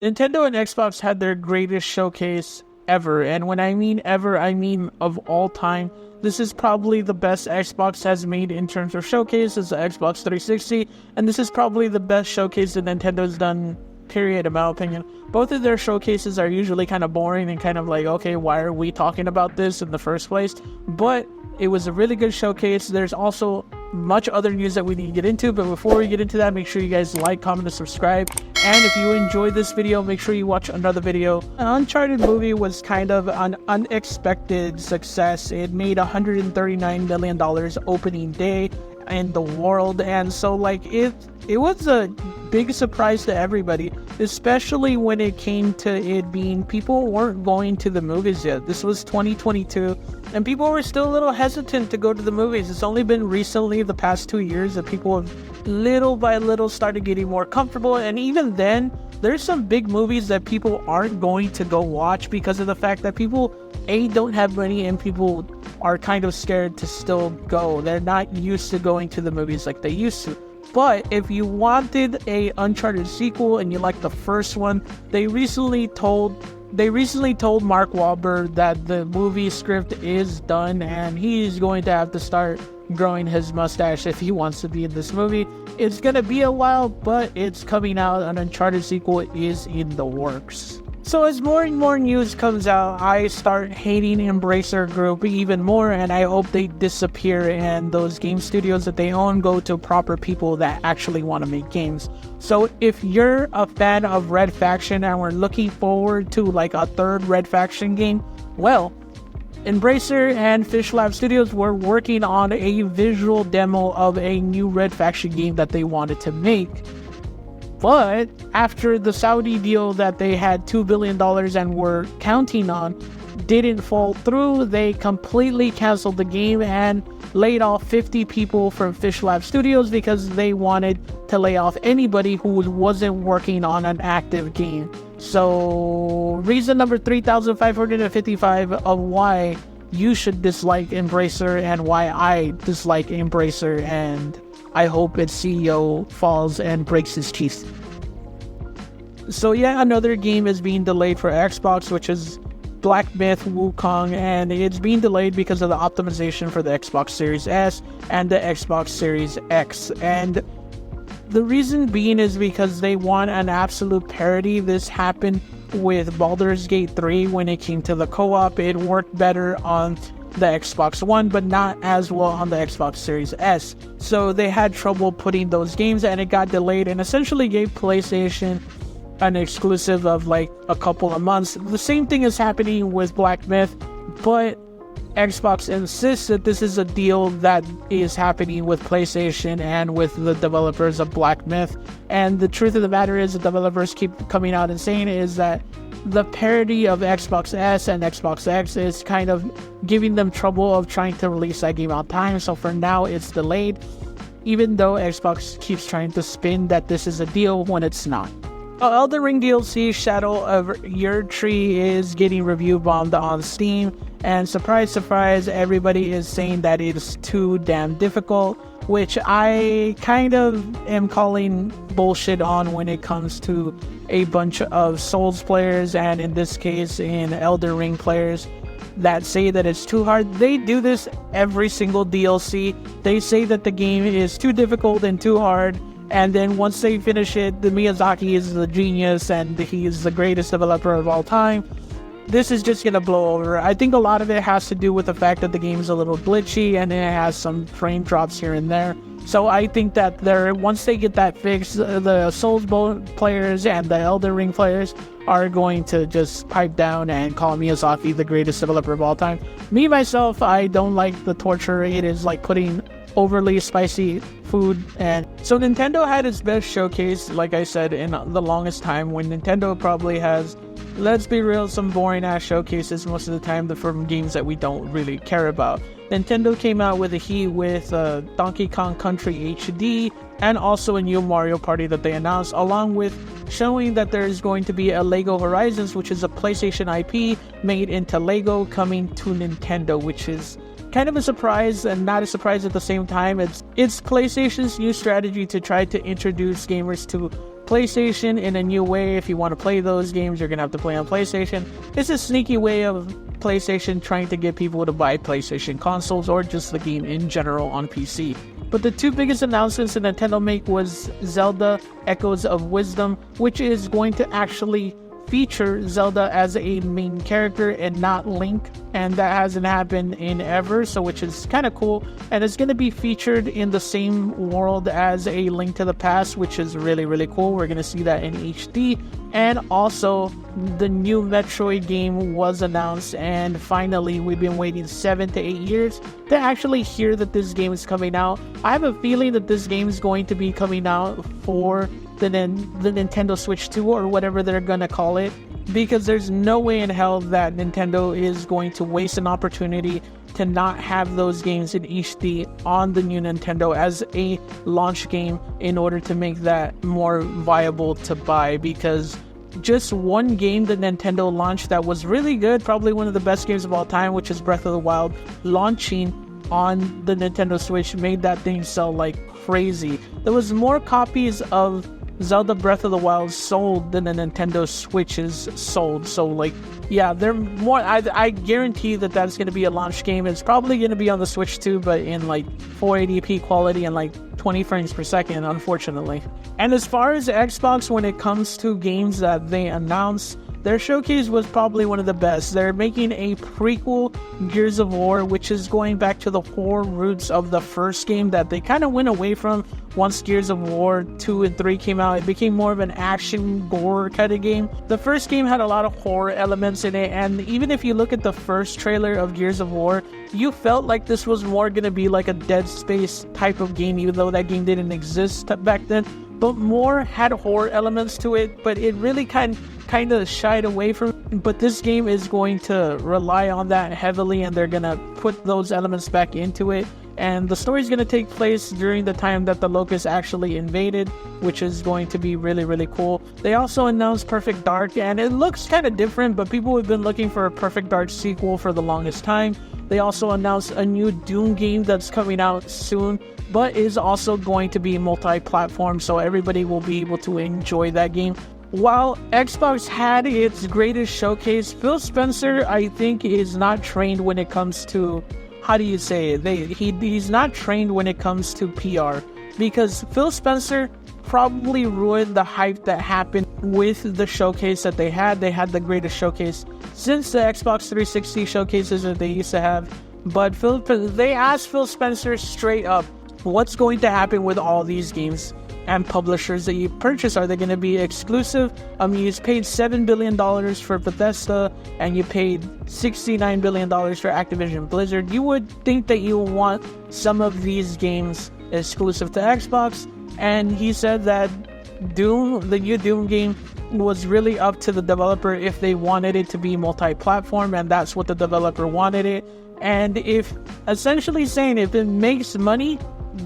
Nintendo and Xbox had their greatest showcase ever, and when I mean ever, I mean of all time. This is probably the best Xbox has made in terms of showcase. It's the Xbox 360, and this is probably the best showcase that Nintendo's done, period, in my opinion. Both of their showcases are usually kind of boring and kind of like, okay, why are we talking about this in the first place? But it was a really good showcase. There's also much other news that we need to get into, but before we get into that, make sure you guys like, comment, and subscribe. And if you enjoyed this video, make sure you watch another video. An Uncharted movie was kind of an unexpected success. It made $139 million opening day in the world, and so like it was a big surprise to everybody, especially when it came to it being people weren't going to the movies yet. This was 2022 and people were still a little hesitant to go to the movies. It's only been recently, the past 2 years, that people have little by little started getting more comfortable, and even then there's some big movies that people aren't going to go watch because of the fact that people don't have money, and people are kind of scared to still go. They're not used to going to the movies like they used to. But if you wanted a Uncharted sequel and you like the first one, they recently told Mark Wahlberg that the movie script is done and he's going to have to start growing his mustache if he wants to be in this movie. It's gonna be a while, but it's coming out. An Uncharted sequel is in the works. So as more and more news comes out, I start hating Embracer Group even more, and I hope they disappear and those game studios that they own go to proper people that actually want to make games. So if you're a fan of Red Faction and we're looking forward to like a third Red Faction game, well, Embracer and Fish Lab Studios were working on a visual demo of a new Red Faction game that they wanted to make. But after the Saudi deal that they had $2 billion and were counting on didn't fall through, they completely canceled the game and laid off 50 people from Fish Lab Studios because they wanted to lay off anybody who wasn't working on an active game. So reason number 3,555 of why you should dislike Embracer and why I dislike Embracer, and I hope its CEO falls and breaks his teeth. So yeah, another game is being delayed for Xbox, which is Black Myth Wukong, and it's being delayed because of the optimization for the Xbox Series S and the Xbox Series X. And the reason being is because they want an absolute parity. This happened with Baldur's Gate 3 when it came to the co-op. It worked better on the Xbox One, but not as well on the Xbox Series S. So they had trouble putting those games, and it got delayed and essentially gave PlayStation an exclusive of like a couple of months. The same thing is happening with Black Myth, but Xbox insists that this is a deal that is happening with PlayStation and with the developers of Black Myth. And the truth of the matter is, the developers keep coming out and saying is that the parity of Xbox S and Xbox X is kind of giving them trouble of trying to release that game on time. So for now, it's delayed, even though Xbox keeps trying to spin that this is a deal when it's not. Elden Ring DLC Shadow of Erdtree is getting review bombed on Steam, and surprise, surprise, everybody is saying that it is too damn difficult, which I kind of am calling bullshit on when it comes to a bunch of Souls players, and in this case, in Elden Ring players that say that it's too hard. They do this every single DLC. They say that the game is too difficult and too hard, and then once they finish it, the Miyazaki is the genius and he is the greatest developer of all time. This is just gonna blow over. I think a lot of it has to do with the fact that the game is a little glitchy and it has some frame drops here and there. So I think that once they get that fixed, the Souls players and the Elden Ring players are going to just pipe down and call Miyazaki the greatest developer of all time. Me, myself, I don't like the torture. It is like putting overly spicy food. And so Nintendo had its best showcase, like I said, in the longest time, when Nintendo probably has, let's be real, some boring ass showcases most of the time from games that we don't really care about. Nintendo came out with a heat with Donkey Kong Country HD and also a new Mario Party that they announced, along with showing that there's going to be a Lego Horizons, which is a PlayStation IP made into Lego, coming to Nintendo, which is kind of a surprise and not a surprise at the same time. It's PlayStation's new strategy to try to introduce gamers to PlayStation in a new way. If you want to play those games, you're going to have to play on PlayStation. It's a sneaky way of PlayStation trying to get people to buy PlayStation consoles or just the game in general on PC. But the two biggest announcements that Nintendo made was Zelda Echoes of Wisdom, which is going to actually feature Zelda as a main character and not Link, and that hasn't happened in ever, so which is kind of cool. And it's going to be featured in the same world as a Link to the Past, which is really, really cool. We're going to see that in HD. And also, the new Metroid game was announced, and finally, we've been waiting 7 to 8 years to actually hear that this game is coming out. I have a feeling that this game is going to be coming out for the Nintendo Switch 2 or whatever they're gonna call it, because there's no way in hell that Nintendo is going to waste an opportunity to not have those games in HD on the new Nintendo as a launch game in order to make that more viable to buy. Because just one game that Nintendo launched that was really good, probably one of the best games of all time, which is Breath of the Wild, launching on the Nintendo Switch made that thing sell like crazy. There was more copies of Zelda Breath of the Wild sold than the Nintendo Switches sold. So like, yeah, they're more, I guarantee that that's going to be a launch game. It's probably going to be on the Switch too, but in like 480p quality and like 20 frames per second, unfortunately. And as far as Xbox, when it comes to games that they announce, their showcase was probably one of the best. They're making a prequel, Gears of War, which is going back to the core roots of the first game that they kind of went away from once Gears of War 2 and 3 came out. It became more of an action gore kind of game. The first game had a lot of horror elements in it, and even if you look at the first trailer of Gears of War, you felt like this was more going to be like a Dead Space type of game, even though that game didn't exist back then. But more had horror elements to it, but it really kind of shied away from it. But this game is going to rely on that heavily, and they're going to put those elements back into it. And the story is going to take place during the time that the Locusts actually invaded, which is going to be really, really cool. They also announced Perfect Dark, and it looks kind of different, but people have been looking for a Perfect Dark sequel for the longest time. They also announced a new Doom game that's coming out soon, but is also going to be multi-platform, so everybody will be able to enjoy that game. While Xbox had its greatest showcase, Phil Spencer, I think, is not trained when it comes to, how do you say it? He's not trained when it comes to PR, because Phil Spencer probably ruined the hype that happened with the showcase that they had. They had the greatest showcase since the Xbox 360 showcases that they used to have. But they asked Phil Spencer straight up, what's going to happen with all these games and publishers that you purchase? Are they going to be exclusive? You paid $7 billion for Bethesda, and you paid $69 billion for Activision Blizzard. You would think that you want some of these games exclusive to Xbox. And he said that Doom, the new Doom game, was really up to the developer if they wanted it to be multi-platform, and that's what the developer wanted it. And if essentially saying if it makes money,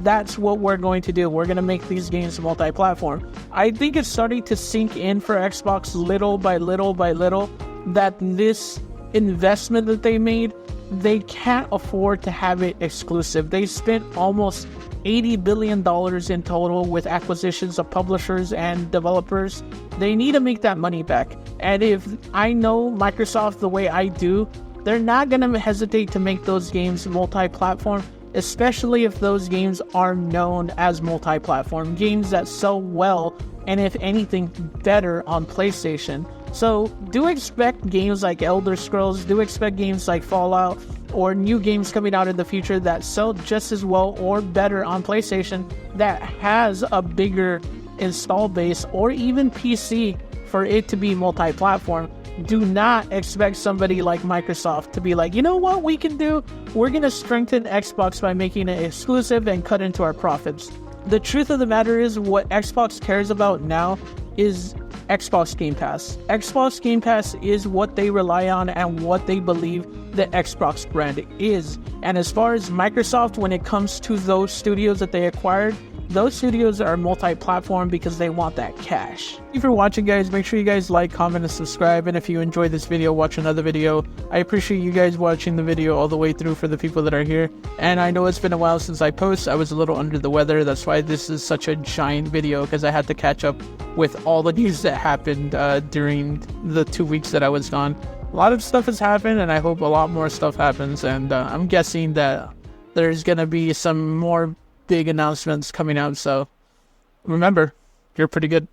that's what we're going to do. We're going to make these games multi-platform. I think it's starting to sink in for Xbox little by little by little that this investment that they made, they can't afford to have it exclusive. They spent almost $80 billion in total with acquisitions of publishers and developers. They need to make that money back. And if I know Microsoft the way I do, they're not going to hesitate to make those games multi-platform, especially if those games are known as multi-platform, games that sell well, and if anything, better on PlayStation. So do expect games like Elder Scrolls, do expect games like Fallout, or new games coming out in the future that sell just as well or better on PlayStation that has a bigger install base, or even PC for it to be multi-platform. Do not expect somebody like Microsoft to be like, you know what we can do? We're going to strengthen Xbox by making it exclusive and cut into our profits. The truth of the matter is, what Xbox cares about now is Xbox Game Pass. Xbox Game Pass is what they rely on and what they believe the Xbox brand is. And as far as Microsoft, when it comes to those studios that they acquired, those studios are multi-platform because they want that cash. Thank you for watching, guys. Make sure you guys like, comment, and subscribe. And if you enjoyed this video, watch another video. I appreciate you guys watching the video all the way through for the people that are here. And I know it's been a while since I post. I was a little under the weather. That's why this is such a giant video, because I had to catch up with all the news that happened during the 2 weeks that I was gone. A lot of stuff has happened, and I hope a lot more stuff happens. And I'm guessing that there's gonna be some more big announcements coming out. So remember, you're pretty good.